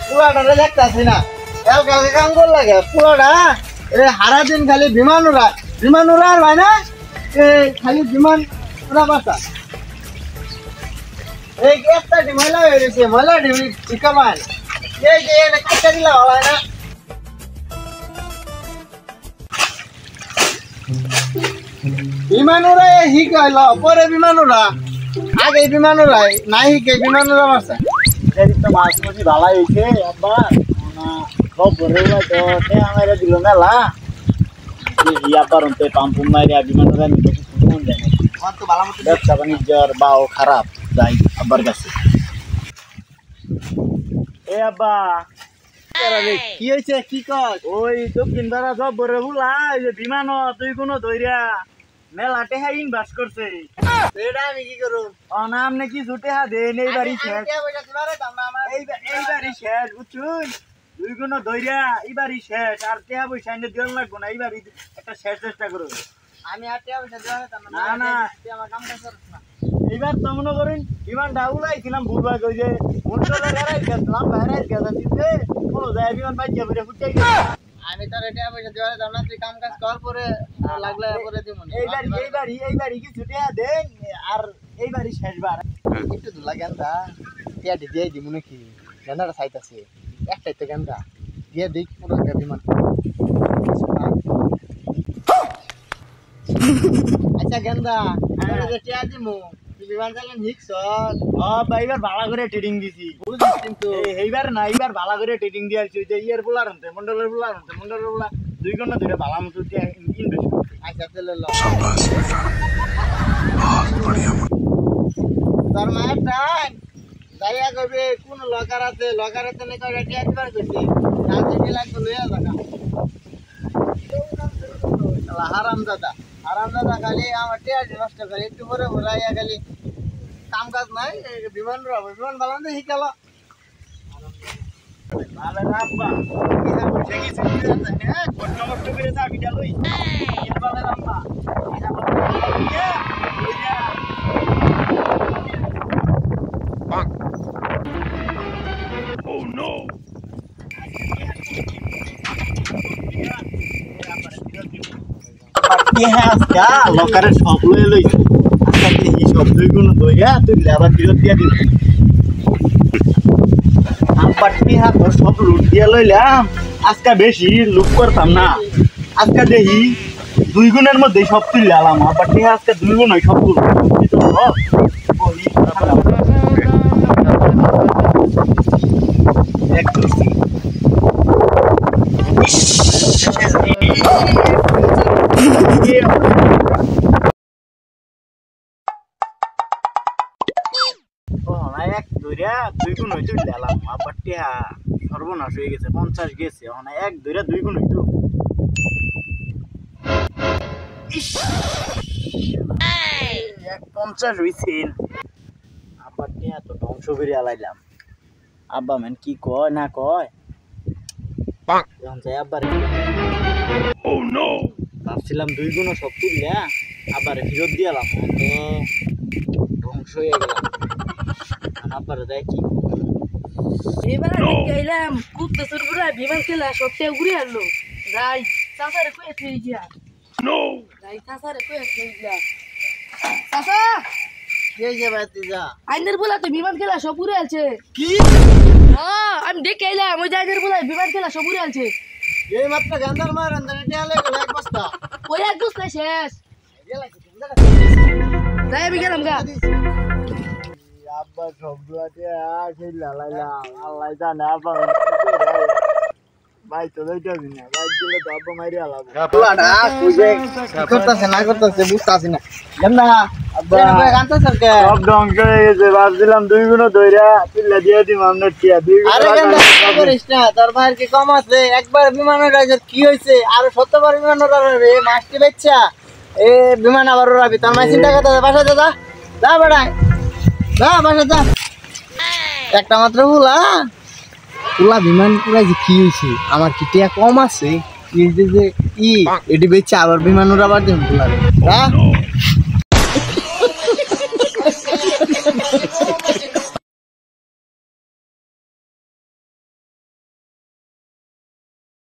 পুরাটা দেখতাছি না কালকে কাম কর লাগে পুরাটা হারা দিন খালি বিমান উড়া হয় না খালি বিমান উড়া বাসা এই একটা ময়লা হয়ে গেছে ময়লা ডিমি চিকা মান এই যে কাটা দিলা হয় না বিমান উড়াই শিখাইল পরে বিমান উড়া আগে বিমান উড়াই নাই শিখে বিমান উড়া বাসা তো মাছ মুছি ভালো হয়েছে আব্বা সব ভরে তো আমার দিল মেলা ইয়াপারতে পাম্পুম মারি বিমান উড়া নিতে মন যায় না তো ভালো মতো ব্যবসা বাণিজ্যর বাও খারাপ যাই আব্বার কাছে এ আব্বা কি হয়েছে কি কর ওই দক্ষিণ পাড়া সব ভরে ভুলা যে বিমান তুই কোনো ধৈর্যা মেলা টেহা ইনভাস্ট করছে এটা আমি কি করব অনাম নাকি জুটে হা দেন এই বাড়ি শেষ এই বাড়ি শেষ বুঝছুন দুই গুণ ধৈর্যা এই বাড়ি শেষ আর টেহা পয়সা এনে দেওয়ার লাগবো না এই বাড়ি একটা শেষ চেষ্টা করো আমি আর টেহা পয়সা দেওয়া না না আমার কাম কাজ না এইবার তো মনে করেন বিমান ডাউলাইছিলাম ভুলবা কই যে মন্ডলের এরাই গেছিলাম বাইরে গেছিলাম দিতে কোনো যায় বিমান বাইজা পড়ে ফুটাই গেছে আমি তো রেটে পয়সা দেওয়া দাম না তুই কাম কাজ কর পরে লাগলে পরে দিব এই বাড়ি কি ছুটিয়া দেন আর এই বাড়ি শেষবার একটু দুলা গেন্দা টিয়া দিয়ে দিব নাকি গেন্দাটা সাইট আছে একটাই তো গেন্দা দিয়ে দেখ পুরো বিমান আচ্ছা গেন্দা টিয়া দিমু বিমান চালান হিকসর এইবার ভালো করে ট্রেডিং দিছি বুঝছিস কিন্তু এইবার না এইবার ভালো করে ট্রেডিং দিয়েছি যে ইয়ার বুলার হতে মন্ডলের বুলা দুই ঘন্টা ধরে ভালো মতো ইনভেস্ট করছি আচ্ছা চলে ল শাবাশ বেটা বহুত বড়িয়া তোর মায়ের টাইম যাইয়া কইবে কোন লকারাতে নে কইরা টিয়া দিবার কইছে রাতে কি লাগতো লইয়া জানা হারামজাদা খালি আমার টিয়া নষ্ট করে একটু পরে ভরাইয়া খালি কাম কাজ নাই বিমান বালান দিয়ে শিখাল লকারের সব লয়ে লইছে সব দুই গুণ দইয়া তুই লেবার ফিরত দিয়া দিবি পাটনি হাত সব লুট দিয়া লইলাম আজকে বেশি লুট করতাম না আজকে দেখি দুই গুণের মধ্যে সব তুই লালাম পাটনি আজকে দুই গুণ হয় সবগুলো দুই গুণ হইতো দিলাম আবার টিয়া সর্বনাশ হয়ে গেছে 50 গেছে এক ধরে দুই গুণ হইতো 50 হইছে আবার টিয়া তো ধ্বংস করে আলাইলাম আব্বা ম্যান কি কয় না কয় এখন যাই আব্বার ও নো ভাবছিলাম দুই গুণ সব তুললে আবার ফেরত দিয়ালাম তো ধ্বংস হয়ে গেলাম আব্বার দেয় কি এবার গেলাম কুত্তা সরবরা বিমান খেলা সবটাই ঘুরে আনলো যাই চাচারে কয়ে থই গিয়া নো যাই চাচারে কয়ে থই গিয়া চাচা কে যে বাতি যা আইনের বলা তো বিমান খেলা সব ঘুরে আছে কি হ্যাঁ আমি দেখে এলাম ওই আইনের বলা বিমান খেলা সব ঘুরে আছে এই মাত্র গান্দার মার আন্দার টিয়ালে গেল এক বস্তা ওই এক বস্তা শেষ যাই আমি গেলাম গা আব্বা সবগুলাতে সেই লালাইলাম আল্লাহ জানে আব্বা ভাই তো যাইতাছি না ভাই গেলে তো আব্বা মাইরে আলাবো পুলাটা খুঁজে করতেছে না করতেছে বুঝতাছি না গেন্দা আব্বা গানটা সরকে সব ধ্বংস হয়ে গেছে ভাবছিলাম দুই গুণ ধইরা পিল্লা দিয়ে দিম আমনের টিয়া দুই গুণ আরে গেন্দা করিস না তোর ভাইয়ের কি কম আছে একবার বিমানের রাজার কি হইছে আর 70 বার বিমানের রে মাছটি বেচ্চা এ বিমান আবার উড়াবি তোর মাই চিন্তা করতে বাসা যা যা বেড়া যা বাসা যা একটা মাত্র পুলা বিমান পুরা যে কি হয়েছে আমার কি টিয়া কম আছে এটি বেচে আবার বিমান উড়াবার দেন পুলা